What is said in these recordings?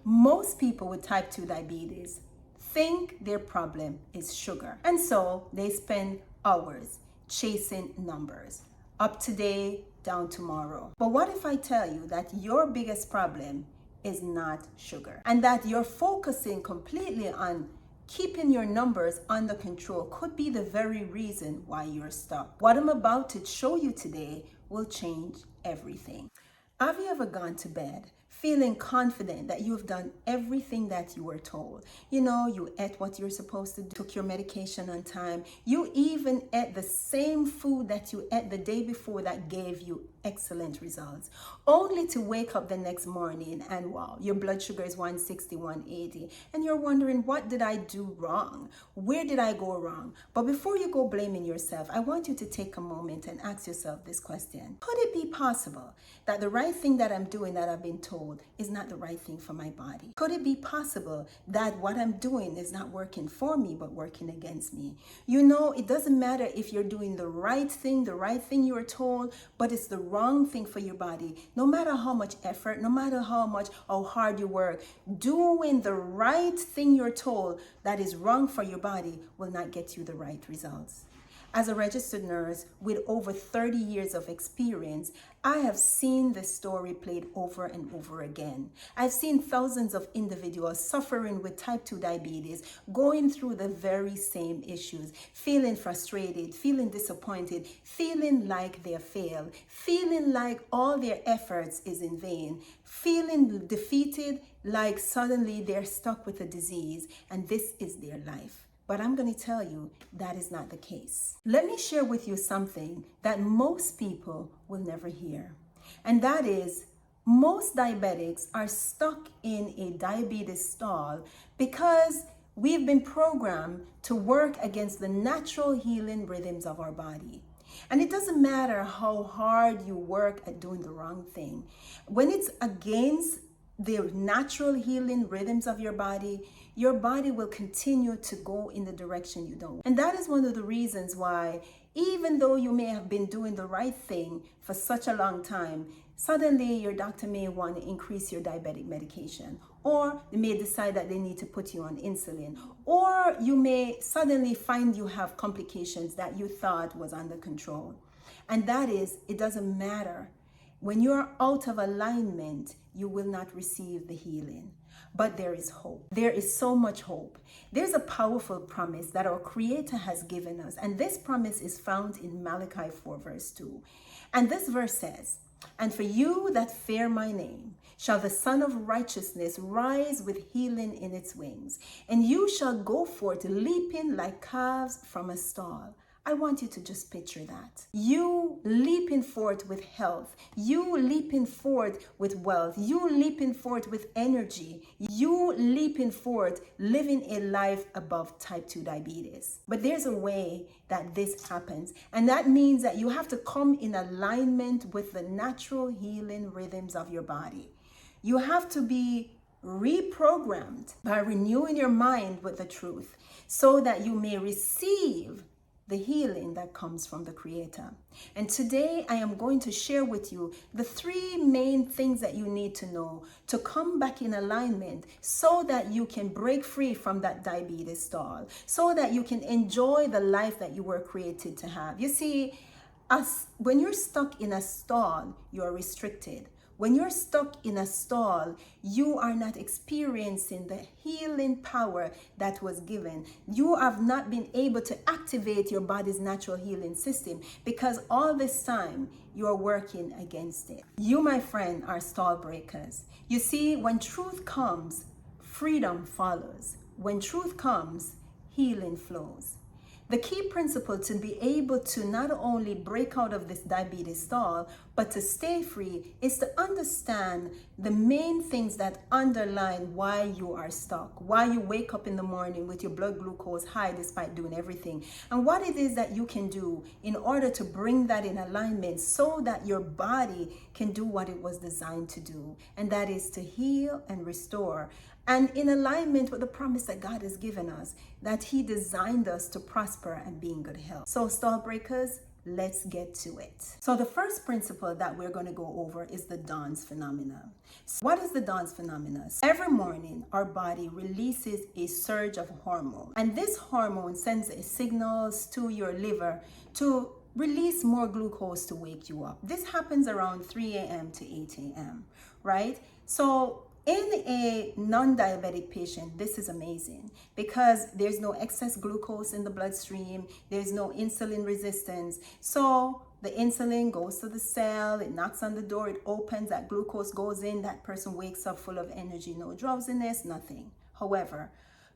Most people with type 2 diabetes think their problem is sugar. And so they spend hours chasing numbers, up today, down tomorrow. But what if I tell you that your biggest problem is not sugar, and that you're focusing completely on keeping your numbers under control could be the very reason why you're stuck? What I'm about to show you today will change everything. Have you ever gone to bed feeling confident that you've done everything that you were told? You ate what you're supposed to do, took your medication on time. You even ate the same food that you ate the day before that gave you excellent results, only to wake up the next morning and wow, your blood sugar is 160, 180. And you're wondering, what did I do wrong? Where did I go wrong? But before you go blaming yourself, I want you to take a moment and ask yourself this question. Could it be possible that the right thing that I'm doing, that I've been told, is not the right thing for my body? Could it be possible that what I'm doing is not working for me, but working against me? It doesn't matter if you're doing the right thing you were told, but it's the wrong thing for your body. No matter how much effort, no matter how hard you work, doing the right thing you're told that is wrong for your body will not get you the right results. As a registered nurse with over 30 years of experience, I have seen this story played over and over again. I've seen thousands of individuals suffering with type 2 diabetes, going through the very same issues, feeling frustrated, feeling disappointed, feeling like they failed, feeling like all their efforts is in vain, feeling defeated, like suddenly they're stuck with a disease and this is their life. But I'm going to tell you that is not the case. Let me share with you something that most people will never hear. And that is, most diabetics are stuck in a diabetes stall because we've been programmed to work against the natural healing rhythms of our body. And it doesn't matter how hard you work at doing the wrong thing. When it's against the natural healing rhythms of your body will continue to go in the direction you don't. And that is one of the reasons why, even though you may have been doing the right thing for such a long time, suddenly your doctor may want to increase your diabetic medication, or they may decide that they need to put you on insulin, or you may suddenly find you have complications that you thought was under control. And that is, it doesn't matter. When you're out of alignment, you will not receive the healing. But there is hope. There is so much hope. There's a powerful promise that our Creator has given us. And this promise is found in Malachi 4 verse 2. And this verse says, "And for you that fear my name, shall the Son of Righteousness rise with healing in its wings. And you shall go forth leaping like calves from a stall." I want you to just picture that. You leaping forth with health. You leaping forth with wealth. You leaping forth with energy. You leaping forth living a life above type 2 diabetes. But there's a way that this happens. And that means that you have to come in alignment with the natural healing rhythms of your body. You have to be reprogrammed by renewing your mind with the truth so that you may receive the healing that comes from the Creator. And today I am going to share with you the 3 main things that you need to know to come back in alignment so that you can break free from that diabetes stall, so that you can enjoy the life that you were created to have. You see, when you're stuck in a stall, you're restricted. When you're stuck in a stall, you are not experiencing the healing power that was given. You have not been able to activate your body's natural healing system because all this time you are working against it. You, my friend, are stall breakers. You see, when truth comes, freedom follows. When truth comes, healing flows. The key principle to be able to not only break out of this diabetes stall, but to stay free is to understand the main things that underline why you are stuck, why you wake up in the morning with your blood glucose high despite doing everything, and what it is that you can do in order to bring that in alignment so that your body can do what it was designed to do, and that is to heal and restore. And in alignment with the promise that God has given us, that He designed us to prosper and be in good health. So, stall breakers, Let's get to it. So the first principle that we're going to go over is the dance phenomenon. So what is the dance phenomenon? Every morning, our body releases a surge of hormone, and this hormone sends signals to your liver to release more glucose to wake you up. This happens around 3 a.m. to 8 a.m., right? So in a non-diabetic patient, this is amazing because there's no excess glucose in the bloodstream, there's no insulin resistance. So the insulin goes to the cell, it knocks on the door, it opens, that glucose goes in, that person wakes up full of energy, no drowsiness, nothing. However,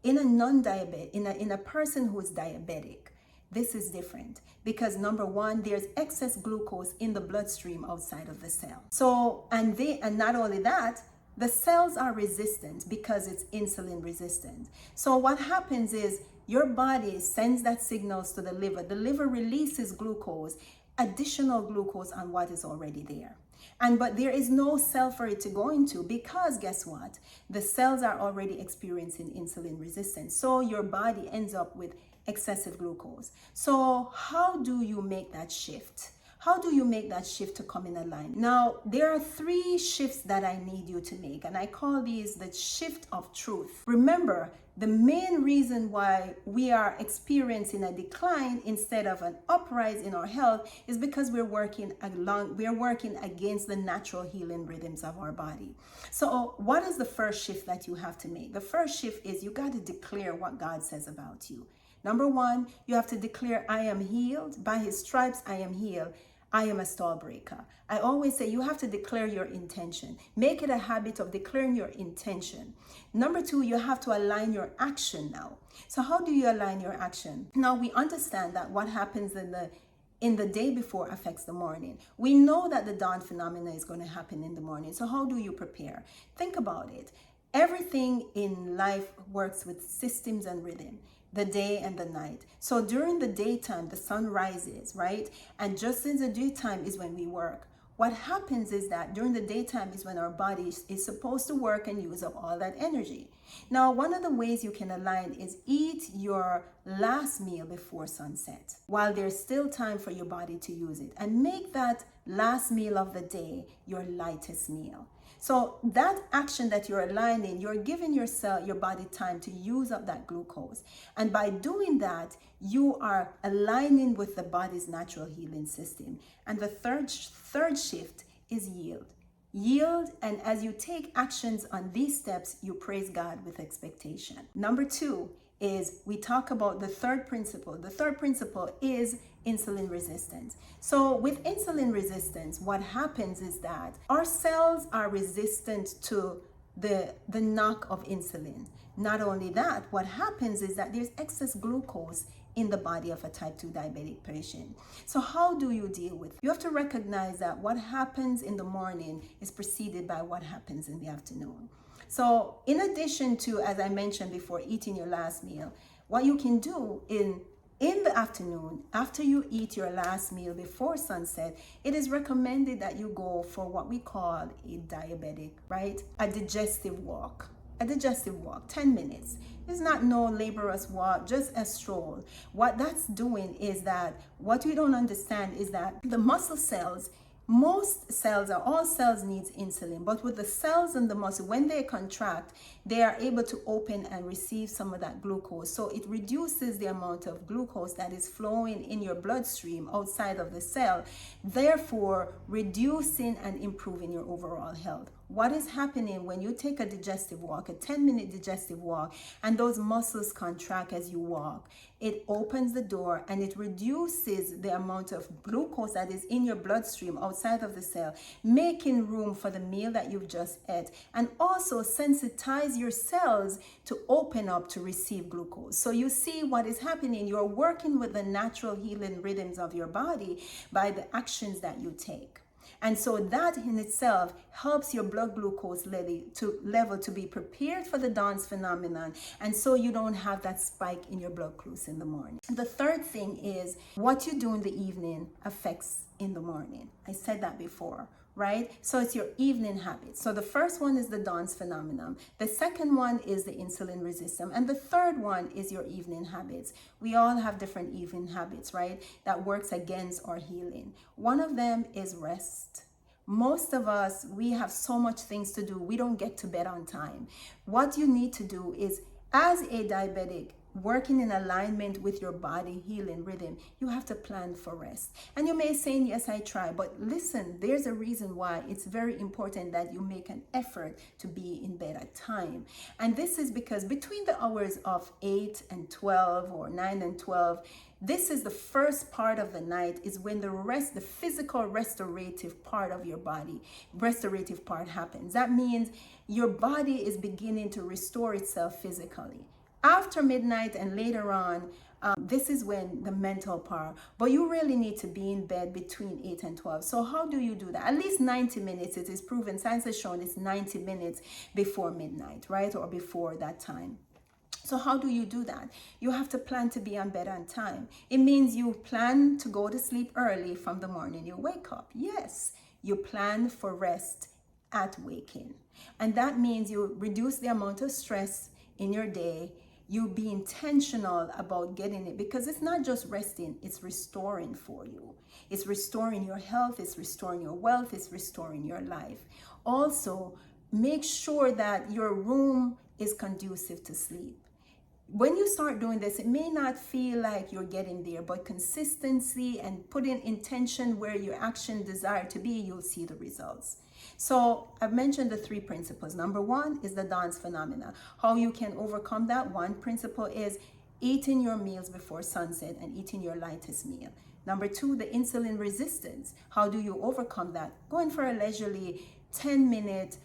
in a non-diabetic, in a person who is diabetic, this is different because number one, there's excess glucose in the bloodstream outside of the cell. So, and not only that, the cells are resistant because it's insulin resistant. So what happens is your body sends that signals to the liver. The liver releases glucose, additional glucose on what is already there. But there is no cell for it to go into because guess what? The cells are already experiencing insulin resistance. So your body ends up with excessive glucose. So how do you make that shift? How do you make that shift to come in alignment? Now, there are 3 shifts that I need you to make, and I call these the shift of truth. Remember, the main reason why we are experiencing a decline instead of an uprise in our health is because we're working against the natural healing rhythms of our body. So what is the first shift that you have to make? The first shift is you got to declare what God says about you. Number 1, you have to declare, I am healed. By his stripes, I am healed. I am a stall breaker. I always say you have to declare your intention. Make it a habit of declaring your intention. Number 2, you have to align your action now. So how do you align your action? Now we understand that what happens in the day before affects the morning. We know that the dawn phenomena is going to happen in the morning. So how do you prepare? Think about it. Everything in life works with systems and rhythm. The day and the night. So during the daytime, the sun rises, right? And just in the daytime is when we work. What happens is that during the daytime is when our body is supposed to work and use up all that energy. Now, one of the ways you can align is eat your last meal before sunset while there's still time for your body to use it, and make that last meal of the day your lightest meal. So that action that you're aligning, you're giving your body time to use up that glucose. And by doing that, you are aligning with the body's natural healing system. And the third shift is yield. Yield, and as you take actions on these steps, you praise God with expectation. Number 2 is we talk about the third principle. The third principle is insulin resistance. So with insulin resistance, what happens is that our cells are resistant to the knock of insulin. Not only that, what happens is that there's excess glucose in the body of a type 2 diabetic patient. So how do you deal with it? You have to recognize that what happens in the morning is preceded by what happens in the afternoon. So in addition to, as I mentioned before, eating your last meal, what you can do in the afternoon, after you eat your last meal before sunset, it is recommended that you go for what we call a diabetic, right? A digestive walk. 10 minutes. It's not no laborious walk, just a stroll. What that's doing is that what we don't understand is that the muscle cells, all cells needs insulin, but with the cells in the muscle, when they contract, they are able to open and receive some of that glucose. So it reduces the amount of glucose that is flowing in your bloodstream outside of the cell, therefore reducing and improving your overall health. What is happening when you take a digestive walk, a 10-minute digestive walk, and those muscles contract as you walk? It opens the door and it reduces the amount of glucose that is in your bloodstream outside of the cell, making room for the meal that you've just ate, and also sensitize your cells to open up to receive glucose. So you see what is happening. You're working with the natural healing rhythms of your body by the actions that you take. And so that in itself helps your blood glucose level to be prepared for the dance phenomenon. And so you don't have that spike in your blood glucose in the morning. The third thing is what you do in the evening affects in the morning. I said that before. right? So it's your evening habits. So the first one is the dance phenomenon. The second one is the insulin resistance. And the third one is your evening habits. We all have different evening habits, right? That works against our healing. One of them is rest. Most of us, we have so much things to do. We don't get to bed on time. What you need to do is, as a diabetic, working in alignment with your body healing rhythm, you have to plan for rest. And you may say, yes, I try, but listen, there's a reason why it's very important that you make an effort to be in bed at time. And this is because between the hours of 8 and 12 or 9 and 12, this is the first part of the night, is when the physical restorative part of your body, restorative part happens. That means your body is beginning to restore itself physically. After midnight and later on, this is when the mental part, but you really need to be in bed between 8 and 12. So how do you do that? At least 90 minutes, it is proven, science has shown it's 90 minutes before midnight, right? Or before that time. So how do you do that? You have to plan to be on bed on time. It means you plan to go to sleep early from the morning you wake up. Yes, you plan for rest at waking. And that means you reduce the amount of stress in your day. You be intentional about getting it, because it's not just resting, it's restoring for you. It's restoring your health, it's restoring your wealth, it's restoring your life. Also, make sure that your room is conducive to sleep. When you start doing this, it may not feel like you're getting there, but consistency and putting intention where your action desire to be, you'll see the results. So I've mentioned the 3 principles. Number 1 is the dance phenomena. How you can overcome that. One principle is eating your meals before sunset and eating your lightest meal. Number 2, the insulin resistance. How do you overcome that? Going for a leisurely 10-minute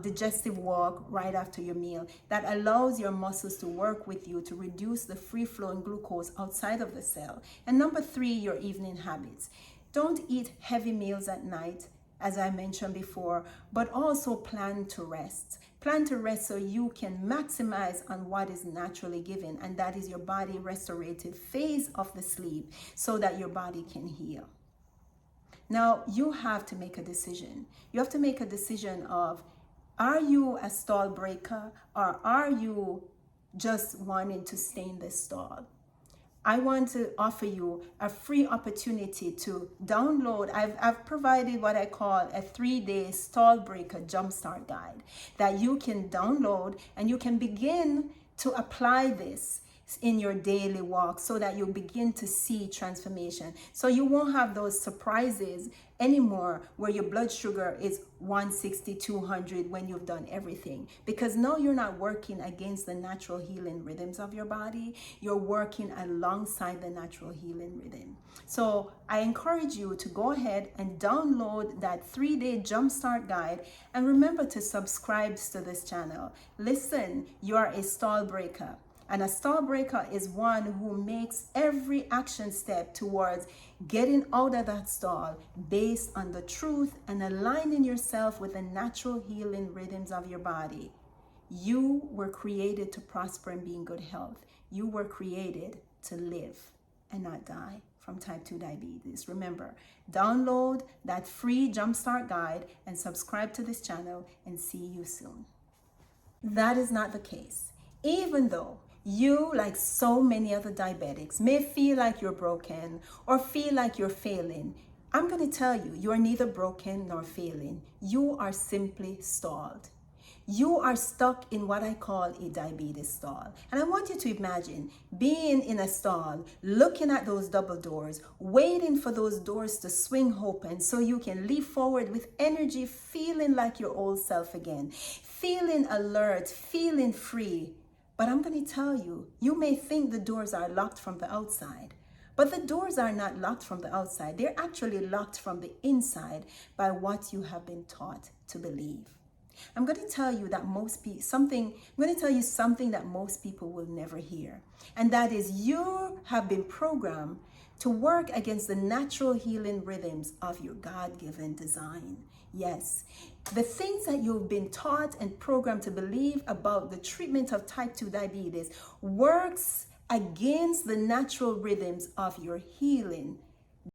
digestive walk right after your meal that allows your muscles to work with you to reduce the free-flowing glucose outside of the cell. And number 3, your evening habits. Don't eat heavy meals at night, as I mentioned before, but also plan to rest. Plan to rest so you can maximize on what is naturally given, and that is your body restorative phase of the sleep, so that your body can heal. Now, you have to make a decision. You have to make a decision of, are you a stall breaker, or are you just wanting to stay in the stall? I want to offer you a free opportunity to download. I've provided what I call a 3-day stall breaker jumpstart guide that you can download, and you can begin to apply this in your daily walk so that you begin to see transformation. So you won't have those surprises anymore where your blood sugar is 160, 200 when you've done everything. Because now you're not working against the natural healing rhythms of your body. You're working alongside the natural healing rhythm. So I encourage you to go ahead and download that 3-day jumpstart guide. And remember to subscribe to this channel. Listen, you are a stall breaker. And a stall breaker is one who makes every action step towards getting out of that stall based on the truth and aligning yourself with the natural healing rhythms of your body. You were created to prosper and be in good health. You were created to live and not die from type 2 diabetes. Remember, download that free jumpstart guide and subscribe to this channel, and see you soon. That is not the case. Even though you, like so many other diabetics, may feel like you're broken or feel like you're failing, I'm going to tell you, you're neither broken nor failing. You are simply stalled. You are stuck in what I call a diabetes stall. And I want you to imagine being in a stall, looking at those double doors, waiting for those doors to swing open so you can leap forward with energy, feeling like your old self again, feeling alert, feeling free. But I'm going to tell you, you may think the doors are locked from the outside, but the doors are not locked from the outside. They're actually locked from the inside by what you have been taught to believe. I'm going to tell you that something that most people will never hear. And that is, you have been programmed to work against the natural healing rhythms of your God-given design. Yes, the things that you've been taught and programmed to believe about the treatment of type 2 diabetes works against the natural rhythms of your healing